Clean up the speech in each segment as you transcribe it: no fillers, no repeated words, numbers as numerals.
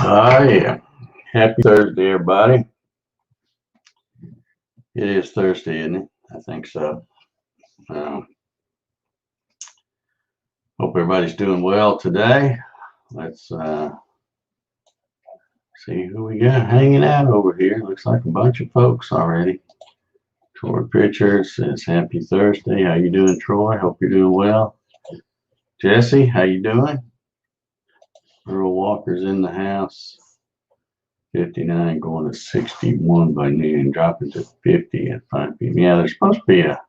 Oh yeah. Happy Thursday, everybody. It is Thursday, isn't it? I think so. Um, Hope everybody's doing well today. Let's see who we got hanging out over here. Looks like a bunch of folks already. Troy Pritchard says happy Thursday. How you doing, Troy? Hope you're doing well. Jesse, how you doing? Earl Walker's in the house. 59 going to 61 by noon, dropping to 50 at 5 p.m. Yeah, there's supposed to be a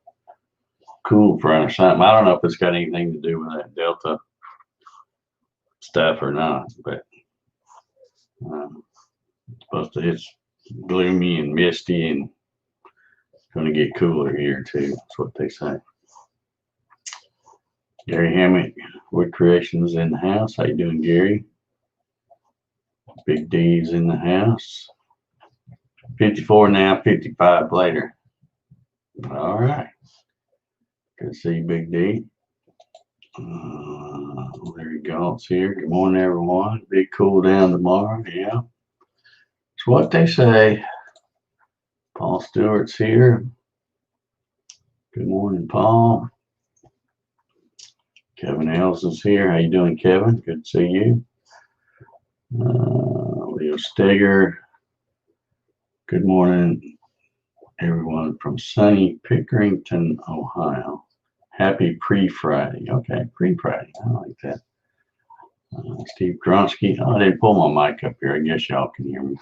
cool front or something. I don't know if it's got anything to do with that Delta stuff or not, but it's supposed to. It's gloomy and misty and going to get cooler here too. That's what they say. Gary Hammock, Wood Creations in the house. How you doing, Gary? Big D's in the house. 54 now, 55 later. All right. Good to see you, Big D. Larry Galt's here. Good morning, everyone. Big cool down tomorrow. Yeah. It's what they say. Paul Stewart's here. Good morning, Paul. Kevin Ells is here. How you doing, Kevin? Good to see you. Leo Steger. Good morning, everyone from sunny Pickerington, Ohio. Happy pre-Friday. Okay, pre-Friday. I like that. Steve Gronsky. Oh, I didn't pull my mic up here. I guess y'all can hear me.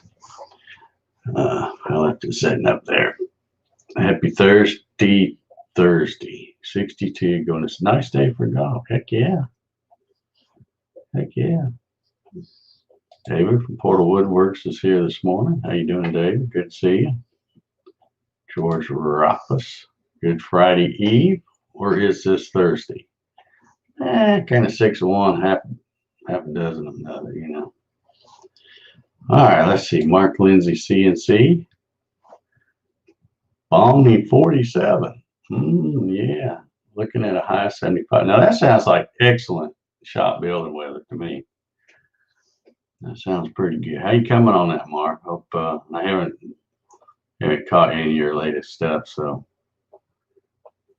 I left it sitting up there. Happy Thursday. 62 going. It's a nice day for golf. Heck yeah. Heck yeah. David from Portal Woodworks is here this morning. How you doing, David? Good to see you. George Roppus. Good Friday Eve. Or is this Thursday? Kind of 6 of one, half a dozen of another, you know. All right, let's see. Mark Lindsay, CNC. Balmy 47. Yeah, looking at a high 75. Now that sounds like excellent shop building weather to me. That sounds pretty good. How you coming on that, Mark? Hope I haven't caught any of your latest stuff, so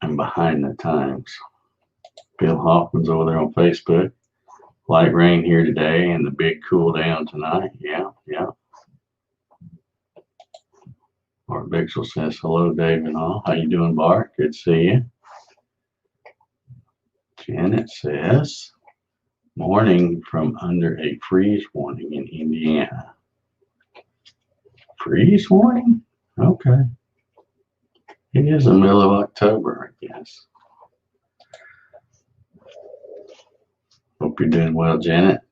I'm behind the times. Bill Hoffman's over there on Facebook. Light rain here today and the big cool down tonight. Yeah. Bart Bixel says, hello, Dave and all. How you doing, Bart? Good to see you. Janet says, morning from under a freeze warning in Indiana. Freeze warning? Okay. It is the middle of October, I guess. Hope you're doing well, Janet.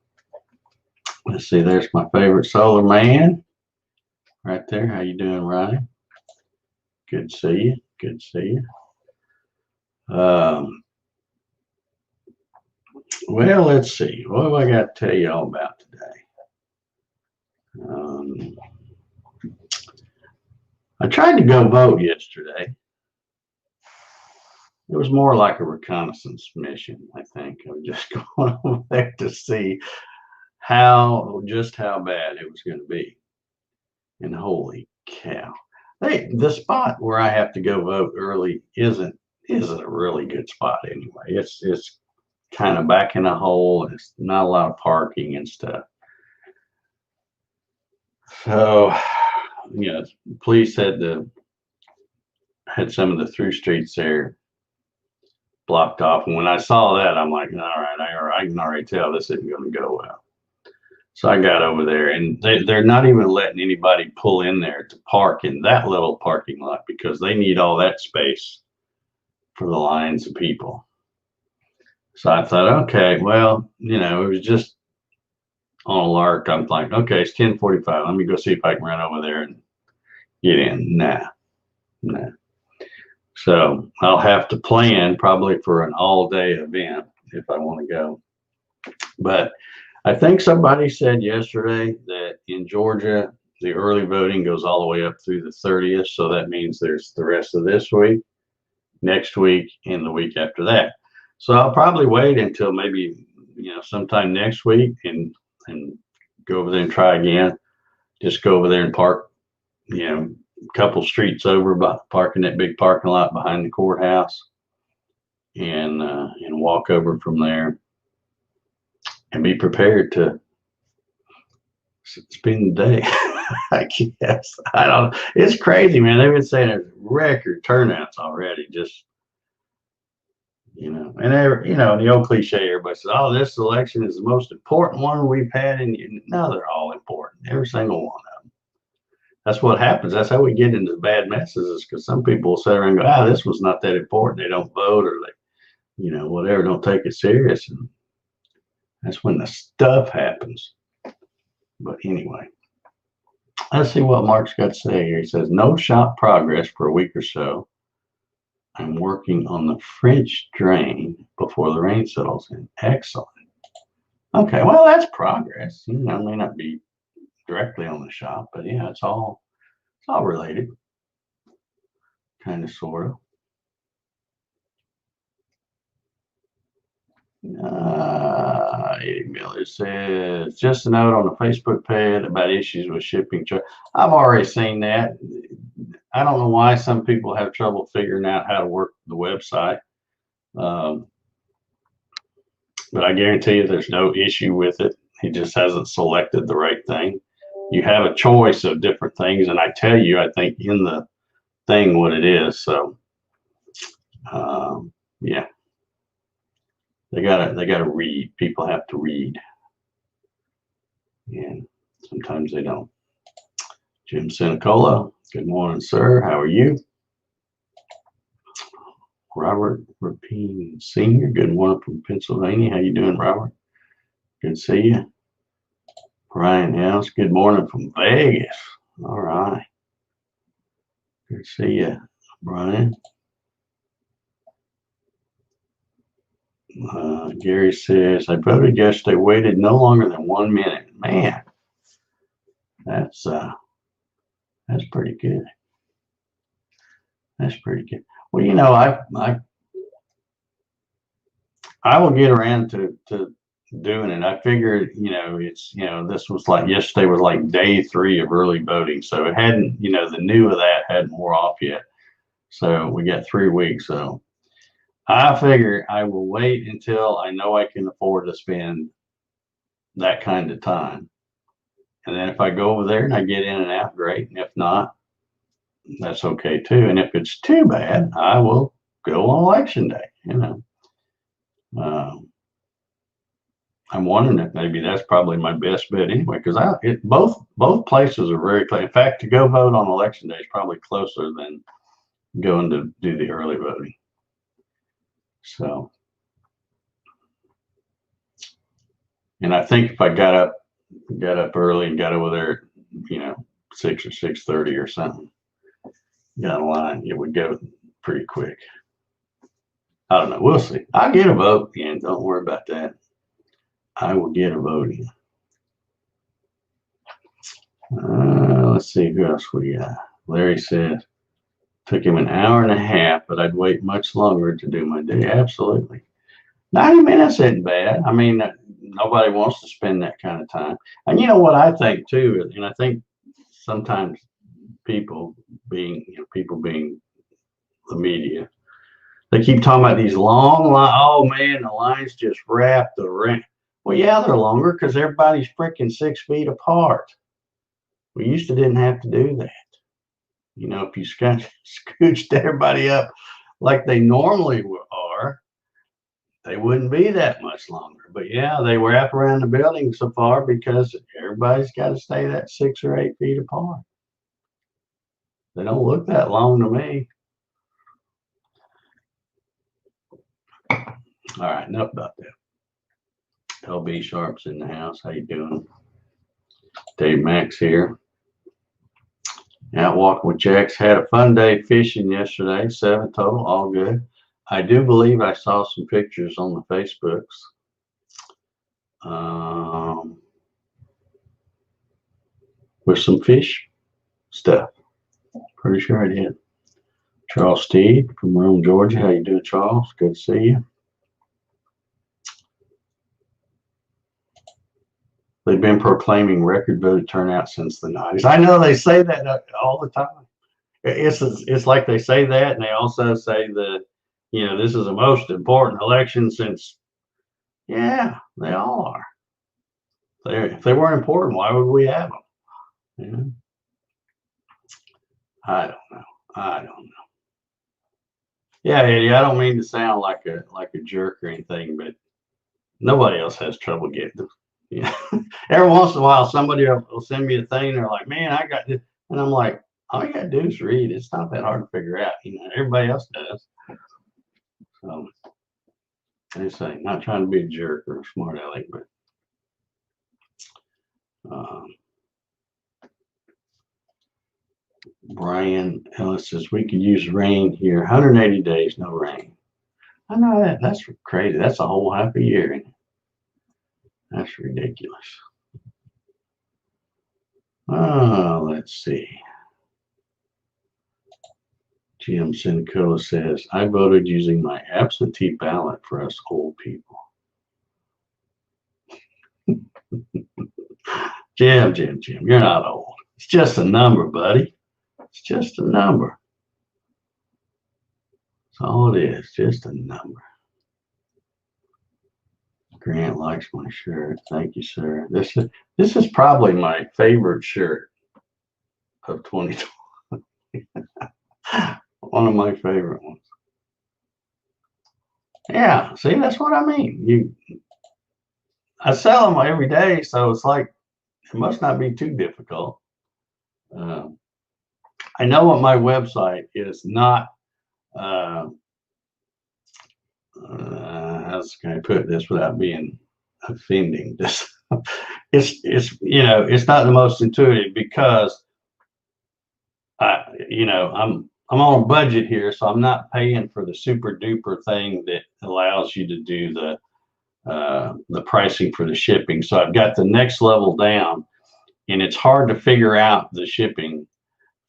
Let's see, there's my favorite solar man. Right there. How you doing, Ryan? Good to see you. Good to see you. Well, let's see. What have I got to tell you all about today? I tried to go vote yesterday. It was more like a reconnaissance mission, I think. I was just going over there to see just how bad it was going to be. And holy cow. The spot where I have to go vote early isn't a really good spot anyway. It's kind of back in a hole. It's not a lot of parking and stuff. So, you know, police had some of the through streets there blocked off. And when I saw that, I'm like, all right, I can already tell this isn't going to go well. So I got over there, and they're not even letting anybody pull in there to park in that little parking lot because they need all that space for the lines of people. So I thought, okay, well, you know, it was just on a lark. I'm like, okay, it's 10:45. Let me go see if I can run over there and get in. Nah. So I'll have to plan probably for an all-day event if I want to go. But I think somebody said yesterday that in Georgia, the early voting goes all the way up through the 30th. So that means there's the rest of this week, next week, and the week after that. So I'll probably wait until maybe, you know, sometime next week and go over there and try again. Just go over there and park, you know, a couple streets over, by parking that big parking lot behind the courthouse, and walk over from there, and be prepared to spend the day. I guess. I don't. It's crazy, man. They've been saying there's record turnouts already. Just, you know, and you know, the old cliche, everybody says, "Oh, this election is the most important one we've had." And no, they're all important. Every single one of them. That's what happens. That's how we get into bad messes, is because some people will sit there and go, "Ah, this was not that important." They don't vote, or they, you know, whatever, don't take it serious. And that's when the stuff happens. But anyway, let's see what Mark's got to say here. He says, "No shop progress for a week or so. I'm working on the French drain before the rain settles in." Excellent. Okay, well, that's progress. You know, it may not be directly on the shop, but yeah, it's all related, kind of, sort of. Eddie Miller says, "Just a note on the Facebook page about issues with shipping." I've already seen that. I don't know why some people have trouble figuring out how to work the website. But I guarantee you there's no issue with it. He just hasn't selected the right thing. You have a choice of different things, and I tell you, I think in the thing what it is. So, yeah. They gotta read. People have to read, and sometimes they don't. Jim Sinicola, good morning, sir. How are you? Robert Rapine Sr., good morning from Pennsylvania. How you doing, Robert? Good to see you. Brian House, good morning from Vegas. All right. Good to see you, Brian. Gary says, "I voted yesterday, waited no longer than 1 minute." Man, that's pretty good. That's pretty good. Well, you know, I will get around to doing it. I figured, you know, it's, you know, this was like, yesterday was like day 3 of early voting, so it hadn't, you know, the new of that hadn't wore off yet. So we got 3 weeks. So I figure I will wait until I know I can afford to spend that kind of time. And then if I go over there and I get in and out, great. And if not, that's okay too. And if it's too bad, I will go on election day, you know. I'm wondering if maybe that's probably my best bet anyway, because both places are very close. In fact, to go vote on election day is probably closer than going to do the early voting. So, and I think if I got up early and got over there, you know, 6 or 6:30 or something, got a line, it would go pretty quick. I don't know. We'll see. I'll get a vote in. Don't worry about that. I will get a vote in. Let's see who else we got. Larry says, "Took him an hour and a half, but I'd wait much longer to do my day." Absolutely. 90 minutes isn't bad. I mean, nobody wants to spend that kind of time. And you know what I think too, and I think sometimes people being the media, they keep talking about these long lines. Oh man, the lines just wrapped around. Well, yeah, they're longer because everybody's freaking 6 feet apart. We used to didn't have to do that. You know, if you scooched everybody up like they normally are, they wouldn't be that much longer. But yeah, they wrap around the building so far because everybody's got to stay that 6 or 8 feet apart. They don't look that long to me. All right, enough about that. LB Sharp's in the house. How you doing? Dave Max here. Out walking with Jax. Had a fun day fishing yesterday. 7 total, all good. I do believe I saw some pictures on the Facebooks. With some fish stuff. Pretty sure I did. Charles Steed from Rome, Georgia. How you doing, Charles? Good to see you. They've been proclaiming record voter turnout since the 90s. I know they say that all the time. It's like they say that, and they also say that, this is the most important election since. Yeah, they all are. If they weren't important, why would we have them? I don't know. I don't know. Yeah, Eddie, I don't mean to sound like a jerk or anything, but nobody else has trouble getting them. Every once in a while, somebody will send me a thing. They're like, "Man, I got this," and I'm like, "All you gotta do is read. It's not that hard to figure out. Everybody else does." So they say, not trying to be a jerk or a smart aleck, but Brian Ellis says we could use rain here. 180 days, no rain. I know that. That's crazy. That's a whole half a year. That's ridiculous. Oh, let's see. Jim Sincola says, I voted using my absentee ballot for us old people. Jim, you're not old. It's just a number, buddy. It's just a number. That's all it is, just a number. Grant likes my shirt. Thank you, sir. This is probably my favorite shirt of 2020. One of my favorite ones. Yeah, see, that's what I mean. I sell them every day, so it's like it must not be too difficult. I know what my website is not. How can I put this without being offending? It's not the most intuitive because I'm on a budget here, so I'm not paying for the super duper thing that allows you to do the pricing for the shipping. So I've got the next level down, and it's hard to figure out the shipping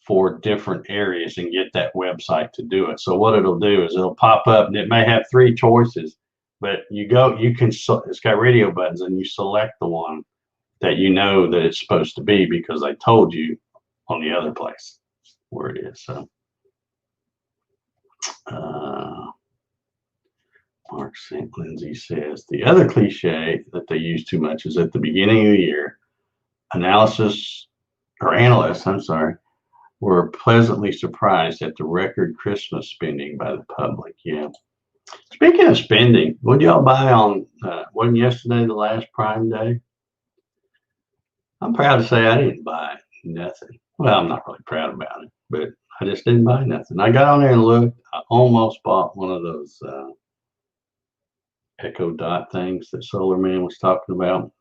for different areas and get that website to do it. So what it'll do is it'll pop up, and it may have 3 choices, but it's got radio buttons, and you select the one that that it's supposed to be because I told you on the other place where it is. So Mark St. Lindsay says the other cliche that they use too much is at the beginning of the year, analysts were pleasantly surprised at the record Christmas spending by the public. Yeah. Speaking of spending, what did y'all buy on, wasn't yesterday the last Prime Day? I'm proud to say I didn't buy nothing. Well, I'm not really proud about it, but I just didn't buy nothing. I got on there and looked. I almost bought one of those Echo Dot things that Solar Man was talking about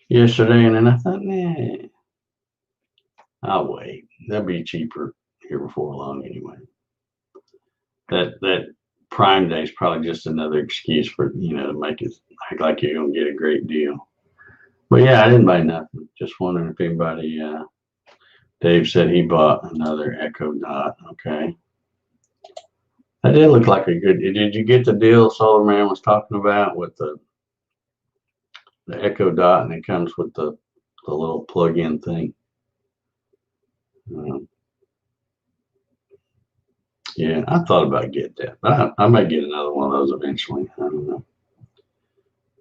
yesterday, and then I thought, nah, I'll wait. That'll be cheaper here before long anyway. That Prime Day is probably just another excuse for to make it act like you're gonna get a great deal. But yeah, I didn't buy nothing. Just wondering if anybody. Dave said he bought another Echo Dot. Okay, that did look like a good. Did you get the deal Solar Man was talking about with the Echo Dot, and it comes with the little plug-in thing? Yeah, I thought about getting that, but I might get another one of those eventually. I don't know.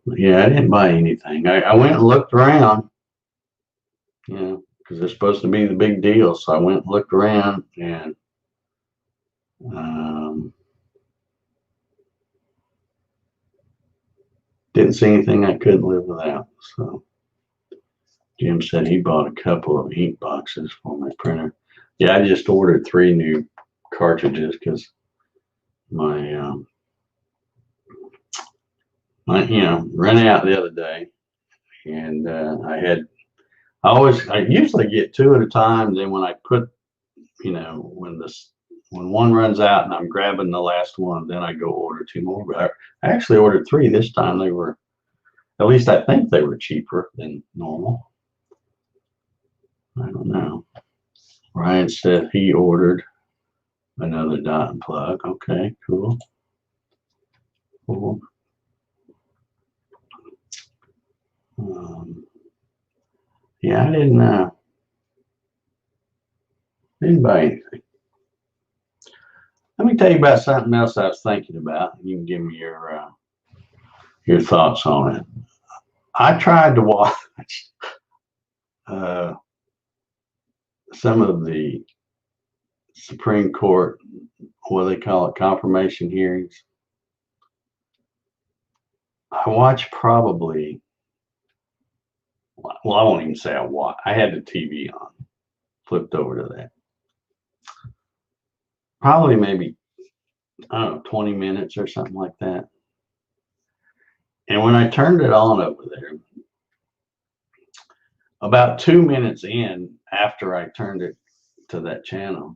But yeah, I didn't buy anything. I went and looked around, because it's supposed to be the big deal. So I went and looked around, and didn't see anything I couldn't live without. So Jim said he bought a couple of ink boxes for my printer. Yeah, I just ordered 3 new cartridges because my ran out the other day, and I usually get 2 at a time. Then when I put, when one runs out and I'm grabbing the last one, then I go order 2 more. But I actually ordered 3 this time. They were, at least I think they were cheaper than normal. I don't know. Ryan said he ordered another dot and plug. Okay, cool. Yeah, I didn't buy anything. Let me tell you about something else I was thinking about. You can give me your thoughts on it. I tried to watch uh, some of the Supreme Court, what do they call it, confirmation hearings. I watched probably, well, I won't even say I watched. I had the TV on, flipped over to that. Probably maybe, I don't know, 20 minutes or something like that. And when I turned it on over there, about 2 minutes in after I turned it to that channel,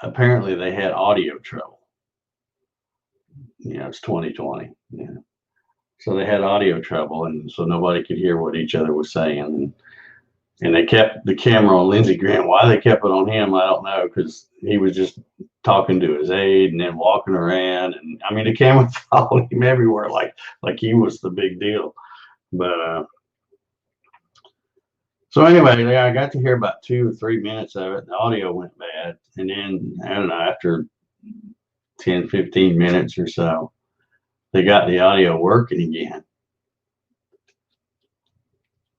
apparently they had audio trouble. It's 2020. Yeah. So they had audio trouble, and so nobody could hear what each other was saying. And they kept the camera on Lindsey Graham. Why they kept it on him, I don't know, because he was just talking to his aide and then walking around. And I mean, the camera followed him everywhere, like he was the big deal. But so anyway, I got to hear about 2 or 3 minutes of it. The audio went bad, and then I don't know, after 10, 15 minutes or so, they got the audio working again.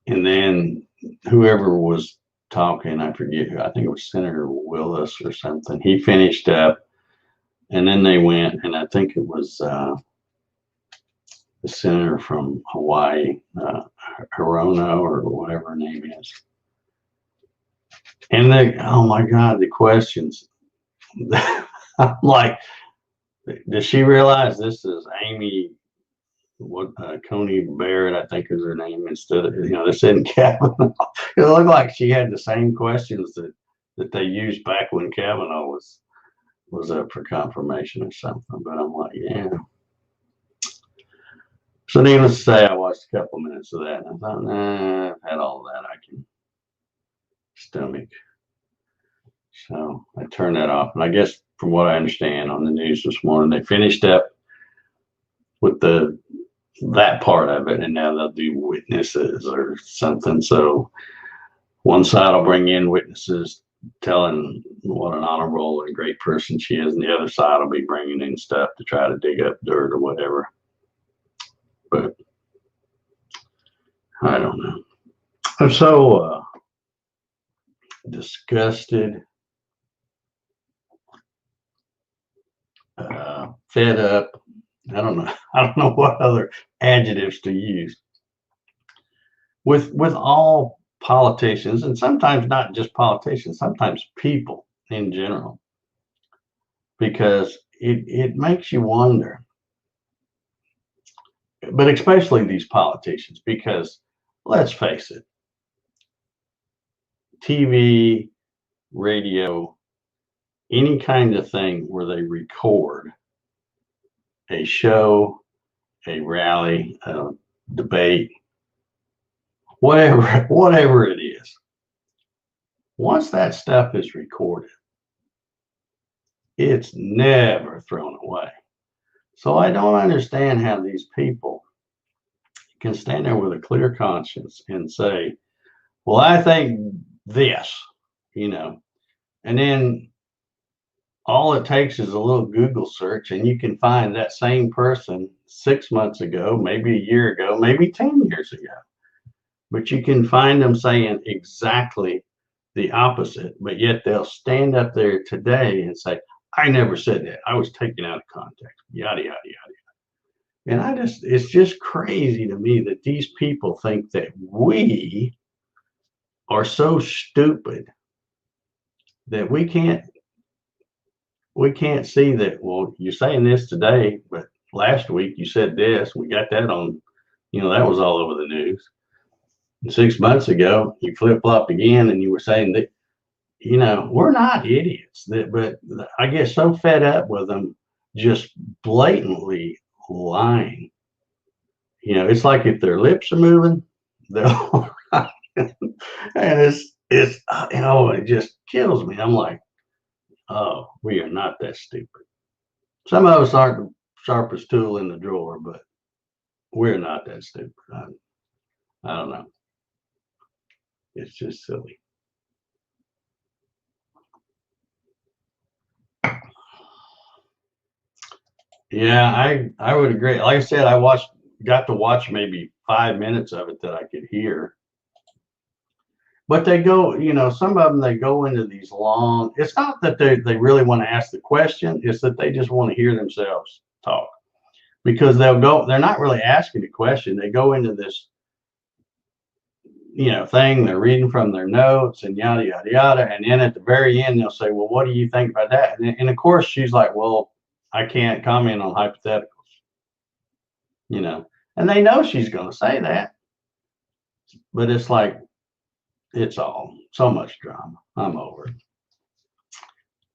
And then whoever was talking, I forget who, I think it was Senator Willis or something. He finished up, and then they went, and I think it was the senator from Hawaii, Hirono or whatever her name is. And oh my God, the questions. I'm like, does she realize this is Amy, Coney Barrett, I think is her name, instead of, this isn't Kavanaugh. It looked like she had the same questions that they used back when Kavanaugh was up for confirmation or something. But I'm like, yeah. So needless to say, I watched a couple minutes of that, and I thought, nah, I've had all that I can stomach. So I turned that off. And I guess from what I understand on the news this morning, they finished up with that part of it, and now they'll do witnesses or something. So one side will bring in witnesses telling what an honorable and great person she is, and the other side will be bringing in stuff to try to dig up dirt or whatever. But I don't know. I'm so disgusted, fed up. I don't know what other adjectives to use with all politicians, and sometimes not just politicians, sometimes people in general, because it makes you wonder. But especially these politicians, because let's face it, TV, radio, any kind of thing where they record a show, a rally, a debate, whatever it is, once that stuff is recorded, it's never thrown away. So I don't understand how these people can stand there with a clear conscience and say, well, I think this, and then all it takes is a little Google search, and you can find that same person 6 months ago, maybe a year ago, maybe 10 years ago. But you can find them saying exactly the opposite, but yet they'll stand up there today and say, I never said that. I was taken out of context, yada, yada, yada. And it's just crazy to me that these people think that we are so stupid that we can't see that, well, you're saying this today, but last week you said this. We got that on, that was all over the news. And 6 months ago, you flip-flopped again and you were saying that, we're not idiots, but I get so fed up with them just blatantly lying. It's like if their lips are moving, they'll and it just kills me. I'm like, oh, we are not that stupid. Some of us aren't the sharpest tool in the drawer, but we're not that stupid. I don't know. It's just silly. Yeah, I would agree. Like I said, got to watch maybe 5 minutes of it that I could hear. But they go, some of them they go into these long. It's not that they really want to ask the question. It's that they just want to hear themselves talk because they're not really asking a question. They go into this thing, they're reading from their notes and yada yada yada, and then at the very end they'll say, well, what do you think about that? And of course she's like, well, I can't comment on hypotheticals, and they know she's going to say that, but it's like, it's all so much drama. I'm over it.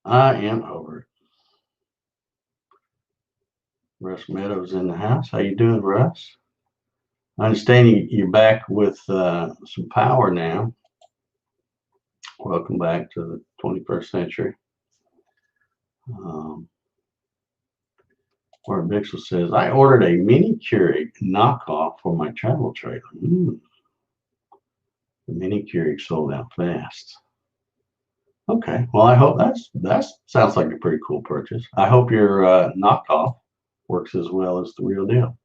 I am over it. Russ Meadows in the house. How you doing, Russ? I understand you're back with some power now. Welcome back to the 21st century. Art Bixel says, I ordered a mini Keurig knockoff for my travel trailer. The mini Keurig sold out fast. Okay, well, I hope that sounds like a pretty cool purchase. I hope your knockoff works as well as the real deal.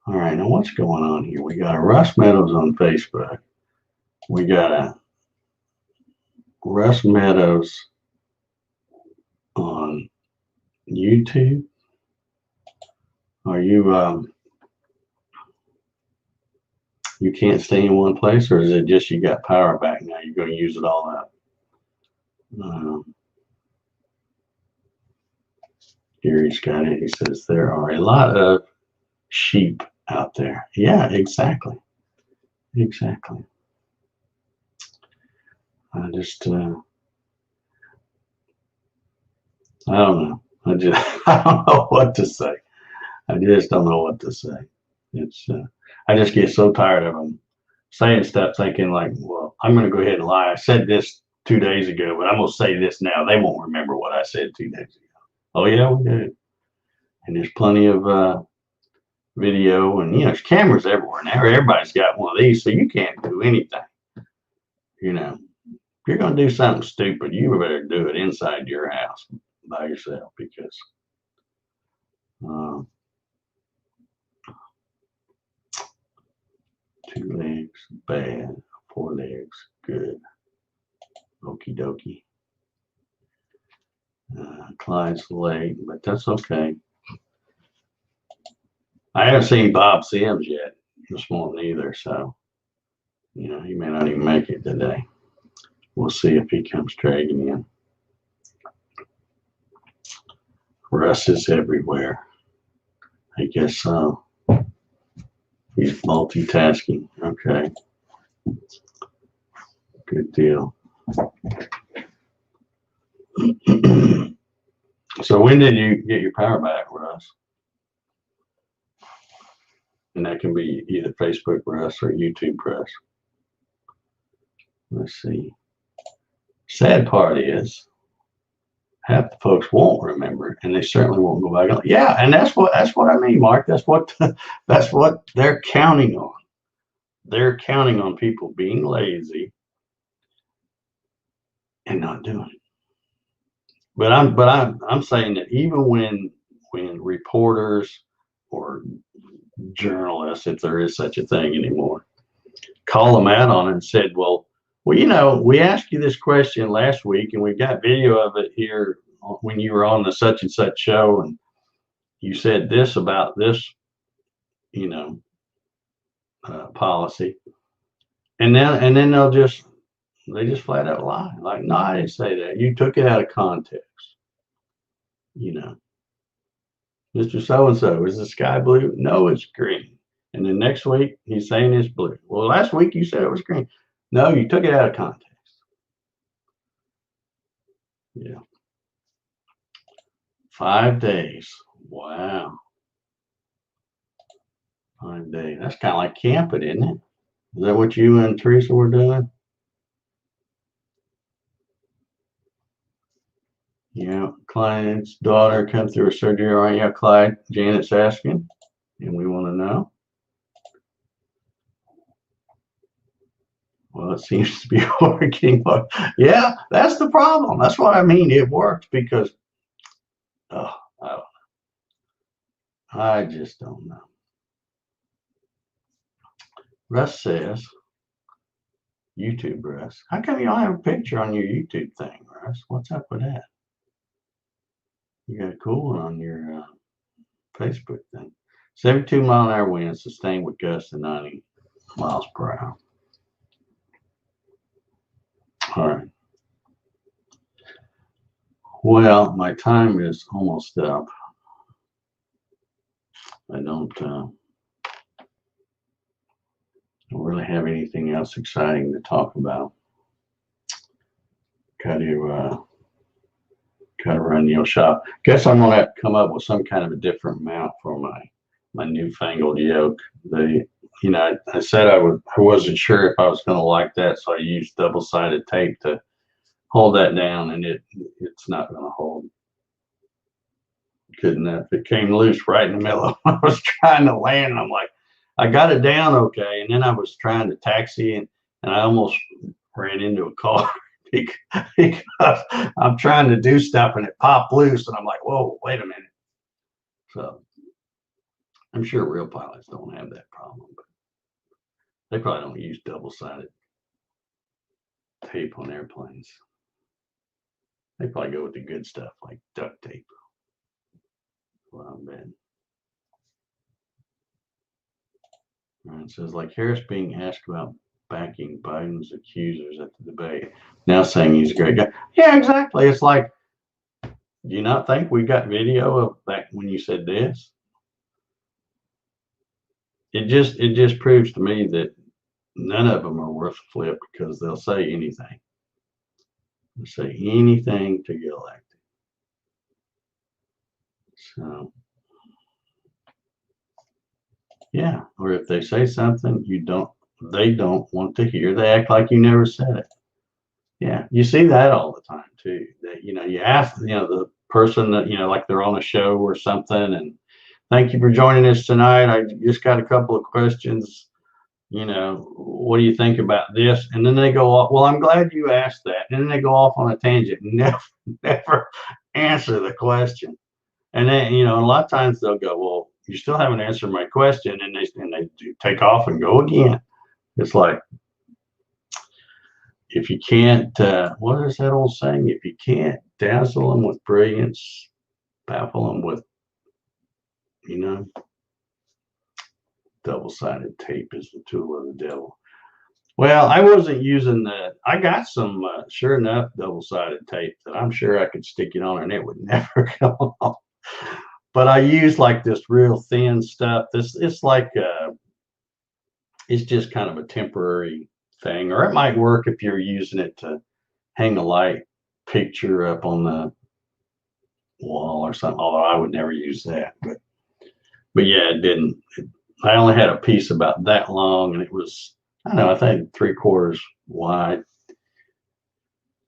All right, now what's going on here? We got a Russ Meadows on Facebook. We got a Russ Meadows on YouTube. Are you you can't stay in one place, or is it just you got power back now? You're going to use it all up. Gary's got it. He says there are a lot of sheep out there. Yeah, exactly. Exactly. I just I don't know. I don't know what to say. I just don't know what to say. It's I just get so tired of them saying stuff, thinking like, well, I'm going to go ahead and lie. I said this 2 days ago, but I'm going to say this now. They won't remember what I said 2 days ago. Oh yeah, we do. And there's plenty of video, and there's cameras everywhere now. Everybody's got one of these, so you can't do anything. If you're going to do something stupid, you better do it inside your house by yourself, because 2 legs bad, 4 legs good. Okie dokie. Clyde's late, but that's okay. I haven't seen Bob Sims yet this morning either, so he may not even make it today. We'll see if he comes dragging in. Russ is everywhere. I guess so. He's multitasking. Okay. Good deal. So when did you get your power back, Russ? And that can be either Facebook Russ or YouTube Russ. Let's see. Sad part is half the folks won't remember, and they certainly won't go back. Yeah, and that's what I mean, Mark. That's what they're counting on. They're counting on people being lazy and not doing it. But I'm saying that even when reporters or journalists, if there is such a thing anymore, call them out on it and said, well, we asked you this question last week, and we got video of it here when you were on the such and such show, and you said this about this, policy, and then they just flat out lie. Like, no, I didn't say that. You took it out of context. Mr. So-and-so, is the sky blue? No, it's green. And then next week, he's saying it's blue. Well, last week you said it was green. No, you took it out of context. Yeah. 5 days. Wow. 5 days. That's kind of like camping, isn't it? Is that what you and Teresa were doing? Yeah. Clyde's daughter come through a surgery. All right. Yeah, Clyde. Janet's asking, and we want to know. Well, it seems to be working. Yeah, that's the problem. That's what I mean. It works because, oh, I just don't know. Russ says, YouTube, Russ. How come you don't have a picture on your YouTube thing, Russ? What's up with that? You got a cool one on your Facebook thing. 72-mile-an-hour wind sustained with gusts of 90 miles per hour. All right. Well, my time is almost up. I don't really have anything else exciting to talk about. Got to run your shop. Guess I'm gonna have to come up with some kind of a different mount for my newfangled yoke. I said I wasn't sure if I was gonna like that, so I used double-sided tape to hold that down, and it's not gonna hold. Good enough. It came loose right in the middle of when I was trying to land, and I'm like, I got it down okay, and then I was trying to taxi, and I almost ran into a car because I'm trying to do stuff and it popped loose, and I'm like, whoa, wait a minute. So I'm sure real pilots don't have that problem, but they probably don't use double-sided tape on airplanes. They probably go with the good stuff like duct tape. Well, I'm bad. It says, like Harris being asked about backing Biden's accusers at the debate, now saying he's a great guy. Yeah, exactly. It's like, do you not think we got video of back when you said this? It just proves to me that none of them are worth a flip because they'll say anything. They'll say anything to get elected. So, yeah, or if they say something they don't want to hear, they act like you never said it. Yeah, you see that all the time too. That you ask the person that like they're on a show or something, and thank you for joining us tonight. I just got a couple of questions. What do you think about this? And then they go off. Well, I'm glad you asked that. And then they go off on a tangent, never answer the question. And then a lot of times they'll go, well, you still haven't answered my question, and they do take off and go again. It's like, if you can't, what is that old saying? If you can't dazzle them with brilliance, baffle them with, double-sided tape is the tool of the devil. Well, I wasn't using that. I got some, sure enough, double-sided tape that I'm sure I could stick it on and it would never come off. But I use like this real thin stuff. It's like, it's just kind of a temporary thing, or it might work if you're using it to hang a light picture up on the wall or something, although I would never use that. But yeah, it didn't. I only had a piece about that long, and it was, I don't know, I think 3/4 wide,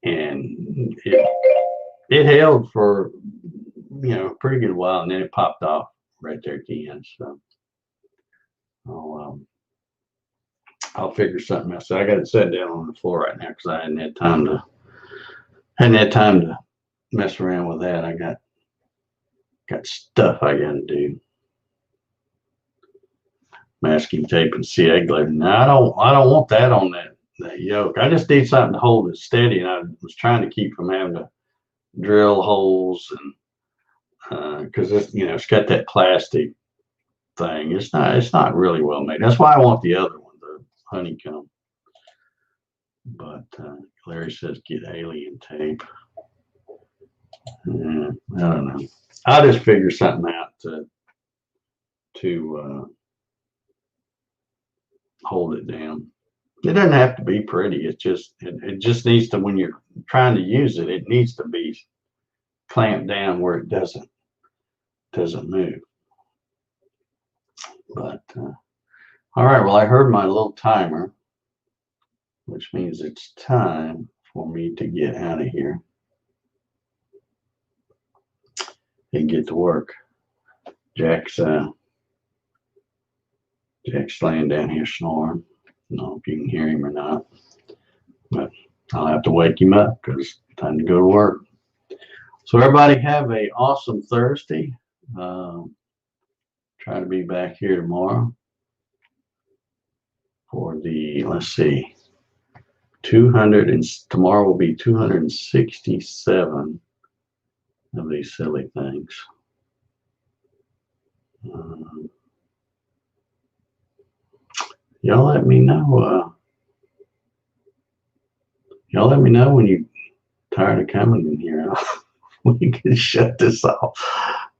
and it held for a pretty good while, and then it popped off right there at the end. So I'll figure something else. So I got it set down on the floor right now because I hadn't had time to mess around with that. I got stuff I got to do. Masking tape and CA glue. Now I don't want that on that yoke. I just need something to hold it steady, and I was trying to keep from having to drill holes, and because it's got that plastic thing. It's not really well made. That's why I want the other one, the honeycomb. But Larry says get alien tape. I don't know. I'll just figure something out to hold it down. It doesn't have to be pretty. It just needs to, when you're trying to use it, it needs to be clamped down where it doesn't move. But all right, well, I heard my little timer, which means it's time for me to get out of here and get to work. Jack's laying down here snoring. I don't know if you can hear him or not. But I'll have to wake him up because it's time to go to work. So everybody have a awesome Thursday. Try to be back here tomorrow for the, let's see, 200 and tomorrow will be 267 of these silly things. Y'all let me know. Y'all let me know when you're tired of coming in here. We can shut this off.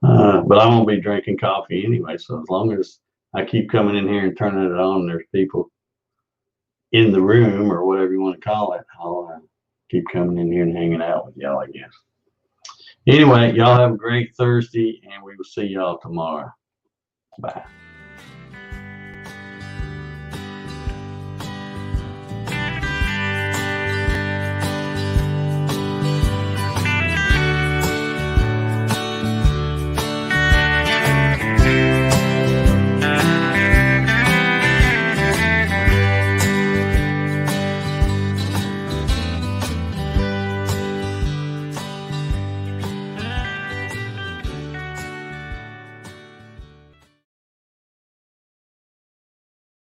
But I won't be drinking coffee anyway. So as long as I keep coming in here and turning it on, there's people in the room or whatever you want to call it. I'll keep coming in here and hanging out with y'all, I guess. Anyway, y'all have a great Thursday, and we will see y'all tomorrow. Bye.